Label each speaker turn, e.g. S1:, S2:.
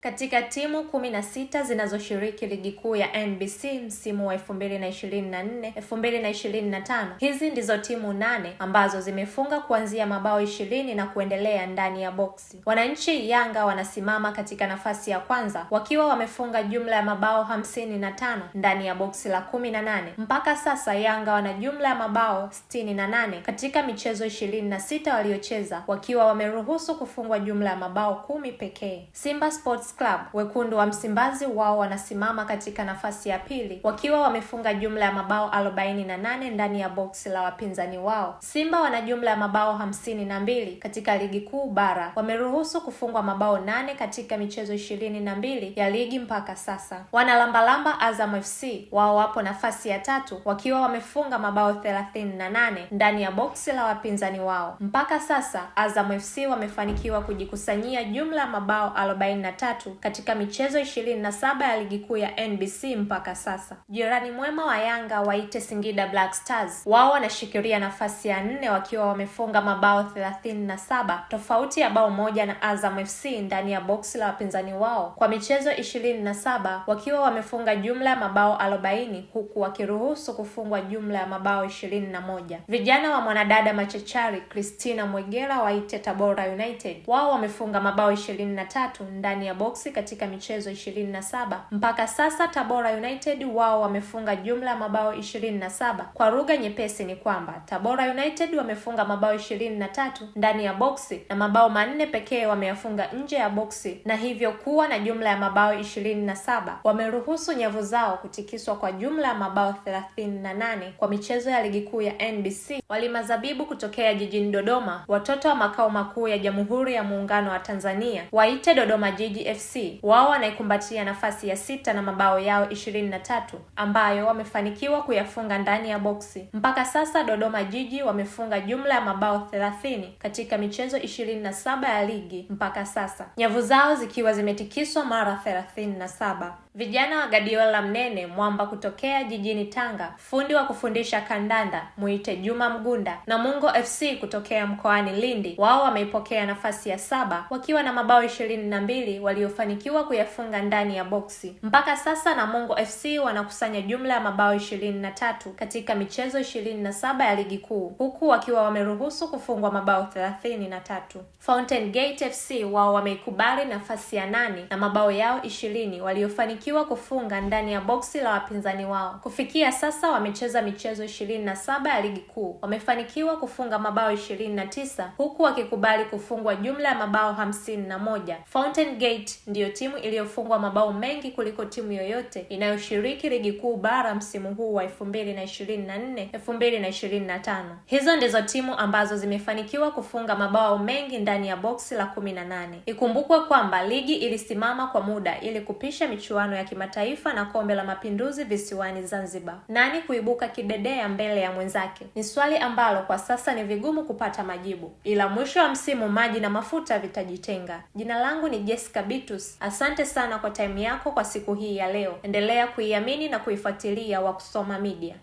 S1: Katika timu 16 zinazoshiriki ligi kuu ya NBC msimu wa 2024-2025, hizi ndizo timu 8 ambazo zimefunga kuanzia mabao 20 na kuendelea ndani ya boksi. Wananchi Yanga wanasimama katika nafasi ya kwanza wakiwa wamefunga jumla ya mabao 55 ndani ya boksi la 18. Mpaka sasa Yanga wana jumla ya mabao 68 katika michezo 26 waliocheza, wakiwa wameruhusu kufungwa jumla ya mabao 10 pekee. Simba Sports Club, wekundu wa Msimbazi, wao wanasimama katika nafasi ya pili wakiwa wamefunga jumla ya mabao 48 ndani ya boksi la wapinzani wao. Simba wana jumla ya mabao 52 katika ligi kuu bara, wameruhusu kufungwa mabao 8 katika michezo 22 ya ligi mpaka sasa. Wanalambalamba Azam FC, wao wapo nafasi ya tatu wakiwa wamefunga mabao 38 ndani ya boksi la wapinzani wao. Mpaka sasa Azam FC wamefanikiwa kujikusanyia jumla ya mabao 43 katika michezo 27 ya ligi kuu ya NBC mpaka sasa. Jirani mwema wa Yanga waite Singida Black Stars, wao wanashikilia nafasi ya 4 wakiwa wamefunga mabao 37, tofauti ya bao moja na Azam FC ndani ya boksi la wapinzani wao kwa michezo 27, wakiwa wamefunga jumla ya mabao 40 huku wakiruhusu kufungwa jumla ya mabao 21. Vijana wa mwanadada machachari Christina Mwegela waite Tabora United, wao wamefunga mabao 23 ndani ya boksi katika michezo 27. Mpaka sasa Tabora United wao wamefunga jumla ya mabao 27. Kwa lugha nyepesi ni kwamba Tabora United wamefunga mabao 23 ndani ya boksi na mabao 4 pekee wameyafunga nje ya boksi, na hivyo kuwa na jumla ya mabao 27. Wameruhusu nyavu zao kutikiswa kwa jumla ya mabao 38 kwa michezo ya ligi kuu ya NBC. Walimazabibu kutokea jijini Dodoma, watoto wa makao makuu ya Jamhuri ya Muungano wa Tanzania, waite Dodoma Jiji FC, wao wanaikumbatia nafasi ya 6 na mabao yao 23 ambayo wamefanikiwa kuyafunga ndani ya boksi. Mpaka sasa Dodoma Jiji wamefunga jumla ya mabao 30 katika michezo 27 ya ligi mpaka sasa, nyavu zao zikiwa zimetikiswa mara 37. Vijana wa Gadiola Mnene Mwamba kutokea jijini Tanga, fundi wa kufundisha kandanda muite Juma Mgunda, na Mungo FC kutokea mkoani Lindi, wao wameipokea nafasi ya 7 wakiwa na mabao 22 waliofanikiwa kuyafunga ndani ya boksi. Mpaka sasa Namungo FC wanakusanya jumla ya mabao 23 katika michezo 27 ya ligi kuu, huku wakiwa wameruhusu kufungwa mabao 33. Fountain Gate FC wao wameikubali nafasi ya 8 na mabao yao 20 waliofanikiwa kufunga ndani ya boksi la wapinzani wao. Kufikia sasa wamecheza michezo 27 ya ligi kuu, wamefanikiwa kufunga mabao 29 huku wakikubali kufungwa jumla ya mabao 51. Fountain Gate ndiyo timu iliyofungwa mabao mengi kuliko timu yoyote inayoshiriki ligi kuu bara msimu huu wa 2024-2025. Hizo ndizo timu ambazo zimefanikiwa kufunga mabao mengi ndani ya boksi la 18. Ikumbukwe kwamba ligi ilisimama kwa muda ili kupisha michuano ya kimataifa na Kombe la Mapinduzi visiwani Zanzibar. Nani kuibuka kidedea mbele ya mwenzake? Ni swali ambalo kwa sasa ni vigumu kupata majibu, ila mwisho wa msimu maji na mafuta vitajitenga. Jina langu ni Jessica Bitus. Asante sana kwa time yako kwa siku hii ya leo. Endelea kuiamini na kuifuatilia Wakusoma Media.